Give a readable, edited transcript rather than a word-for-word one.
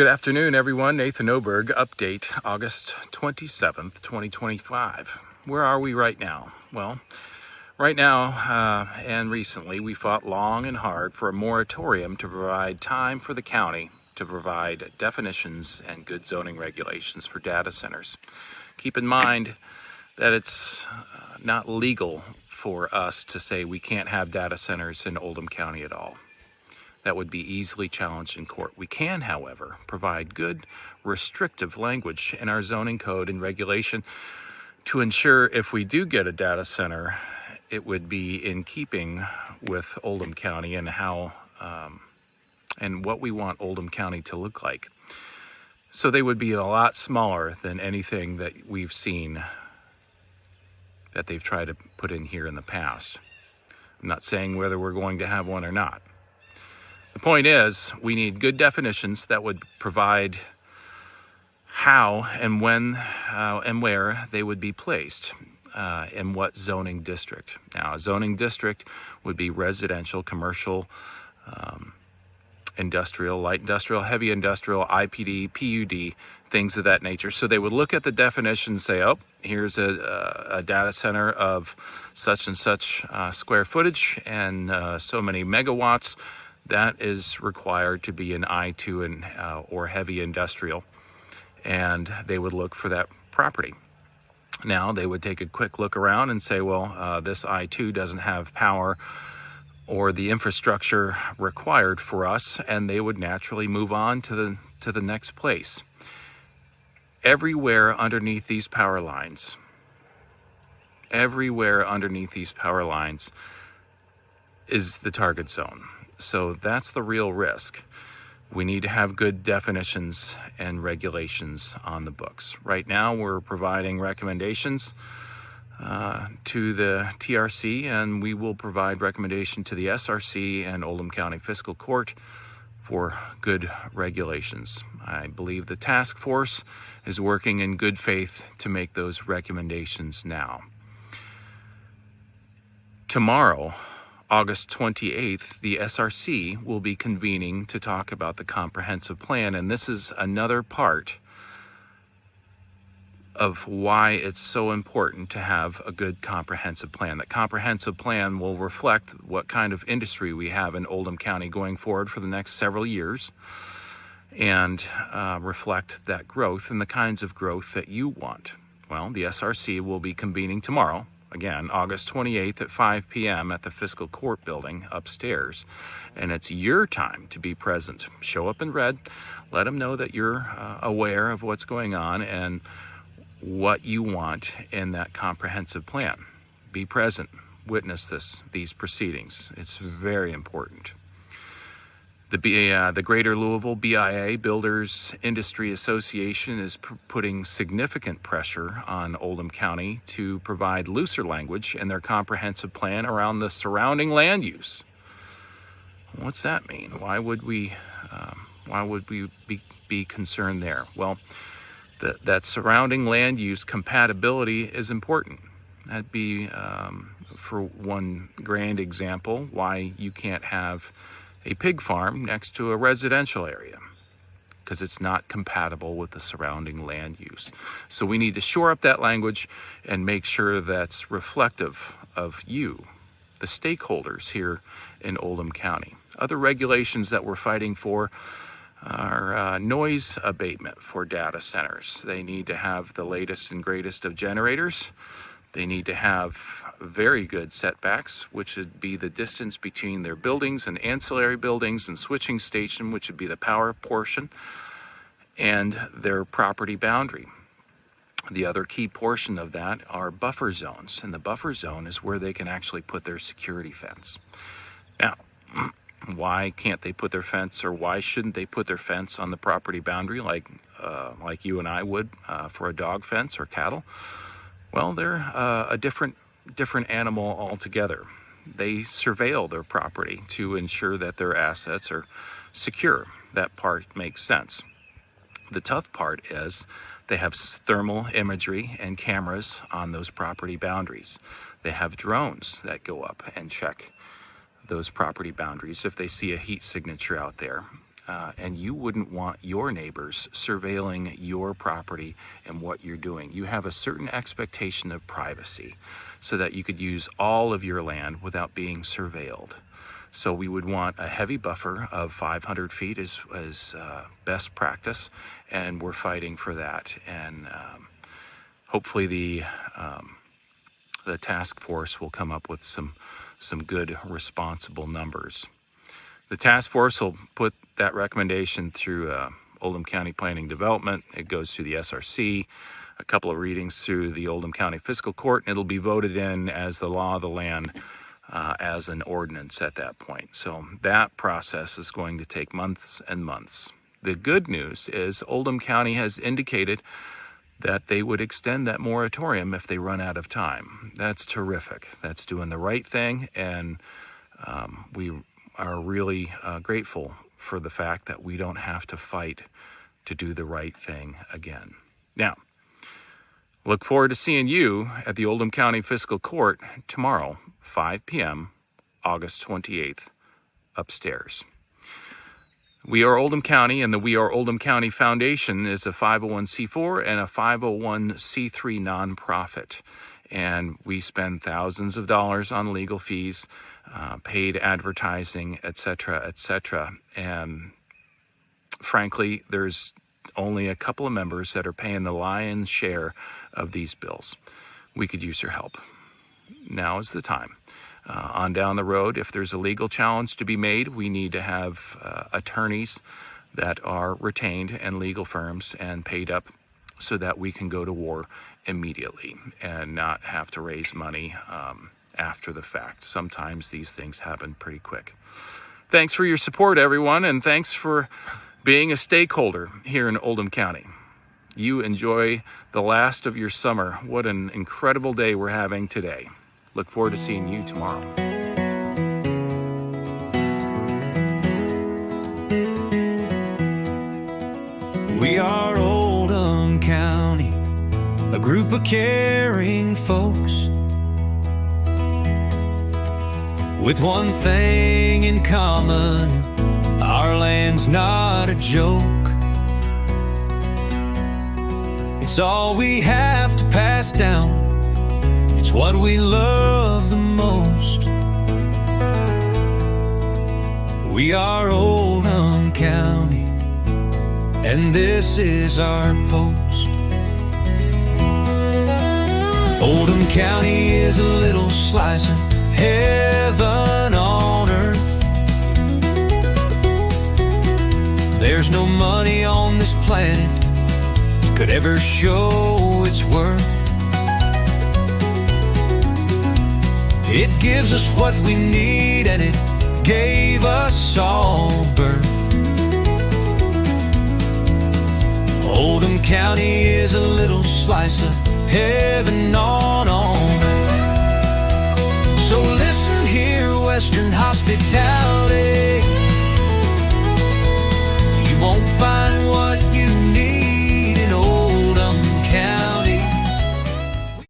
Good afternoon, everyone. Nathan Oberg, update August 27th, 2025. Where are we right now? Well, right now and recently, we fought long and hard for a moratorium to provide time for the county to provide definitions and good zoning regulations for data centers. Keep in mind that it's not legal for us to say we can't have data centers in Oldham County at all. That would be easily challenged in court. We can, however, provide good restrictive language in our zoning code and regulation to ensure if we do get a data center, it would be in keeping with Oldham County and how and what we want Oldham County to look like. So they would be a lot smaller than anything that we've seen that they've tried to put in here in the past. I'm not saying whether we're going to have one or not. The point is, we need good definitions that would provide how and when and where they would be placed in what zoning district. Now, a zoning district would be residential, commercial, industrial, light industrial, heavy industrial, IPD, PUD, things of that nature. So they would look at the definition and say, oh, here's a data center of such and such square footage and so many megawatts. That is required to be an I2 and or heavy industrial, and they would look for that property. Now they would take a quick look around and say, well, this I2 doesn't have power or the infrastructure required for us, and they would naturally move on to the next place. Everywhere underneath these power lines is the target zone. So that's the real risk. We need to have good definitions and regulations on the books. Right now, we're providing recommendations to the TRC, and we will provide recommendation to the SRC and Oldham County Fiscal Court for good regulations. I believe the task force is working in good faith to make those recommendations now. Tomorrow, August 28th, the SRC will be convening to talk about the comprehensive plan, and this is another part of why it's so important to have a good comprehensive plan. That comprehensive plan will reflect what kind of industry we have in Oldham County going forward for the next several years, and reflect that growth and the kinds of growth that you want. Well, the SRC will be convening tomorrow, again, August 28th at 5 p.m. at the Fiscal Court building upstairs. And it's your time to be present. Show up in red. Let them know that you're aware of what's going on and what you want in that comprehensive plan. Be present. Witness these proceedings. It's very important. The Greater Louisville BIA, Builders Industry Association, is putting significant pressure on Oldham County to provide looser language in their comprehensive plan around the surrounding land use. What's that mean? Why would we be concerned there? Well, that surrounding land use compatibility is important. That'd be, for one grand example, why you can't have a pig farm next to a residential area, because it's not compatible with the surrounding land use. So we need to shore up that language and make sure that's reflective of you, the stakeholders here in Oldham County. Other regulations that we're fighting for are noise abatement for data centers. They need to have the latest and greatest of generators. They need to have very good setbacks, which would be the distance between their buildings and ancillary buildings and switching station, which would be the power portion, and their property boundary. The other key portion of that are buffer zones, and the buffer zone is where they can actually put their security fence. Now, why can't they put their fence, or why shouldn't they put their fence on the property boundary like you and I would for a dog fence or cattle? Well, they're a different animal altogether. They surveil their property to ensure that their assets are secure. That part makes sense. The tough part is they have thermal imagery and cameras on those property boundaries. They have drones that go up and check those property boundaries if they see a heat signature out there. and you wouldn't want your neighbors surveilling your property and what you're doing. You have a certain expectation of privacy so that you could use all of your land without being surveilled. So we would want a heavy buffer of 500 feet as best practice, and we're fighting for that. And hopefully the task force will come up with some good, responsible numbers. The task force will put that recommendation through Oldham County Planning Development. It goes through the SRC, a couple of readings through the Oldham County Fiscal Court, and it'll be voted in as the law of the land as an ordinance at that point. So that process is going to take months and months. The good news is Oldham County has indicated that they would extend that moratorium if they run out of time. That's terrific. That's doing the right thing, and we are really grateful for the fact that we don't have to fight to do the right thing again. Now, look forward to seeing you at the Oldham County Fiscal Court tomorrow, 5 p.m., August 28th, upstairs. We Are Oldham County and the We Are Oldham County Foundation is a 501c4 and a 501c3 nonprofit. And we spend thousands of dollars on legal fees, paid advertising, etc., etc. And frankly, there's only a couple of members that are paying the lion's share of these bills. We could use your help. Now is the time. On down the road, if there's a legal challenge to be made, we need to have attorneys that are retained and legal firms and paid up so that we can go to war immediately and not have to raise money after the fact. Sometimes these things happen pretty quick. Thanks for your support, everyone, and thanks for being a stakeholder here in Oldham County. You enjoy the last of your summer. What an incredible day we're having today. Look forward to seeing you tomorrow. We are Oldham County, a group of caring folks with one thing in common: our land's not a joke. It's all we have to pass down. It's what we love the most. We are Oldham County, and this is our post. Oldham County is a little slice of heaven on earth. There's no money on this planet could ever show its worth. It gives us what we need, and it gave us all birth. Oldham County is a little slice of heaven on earth. So listen here, Western hospitality.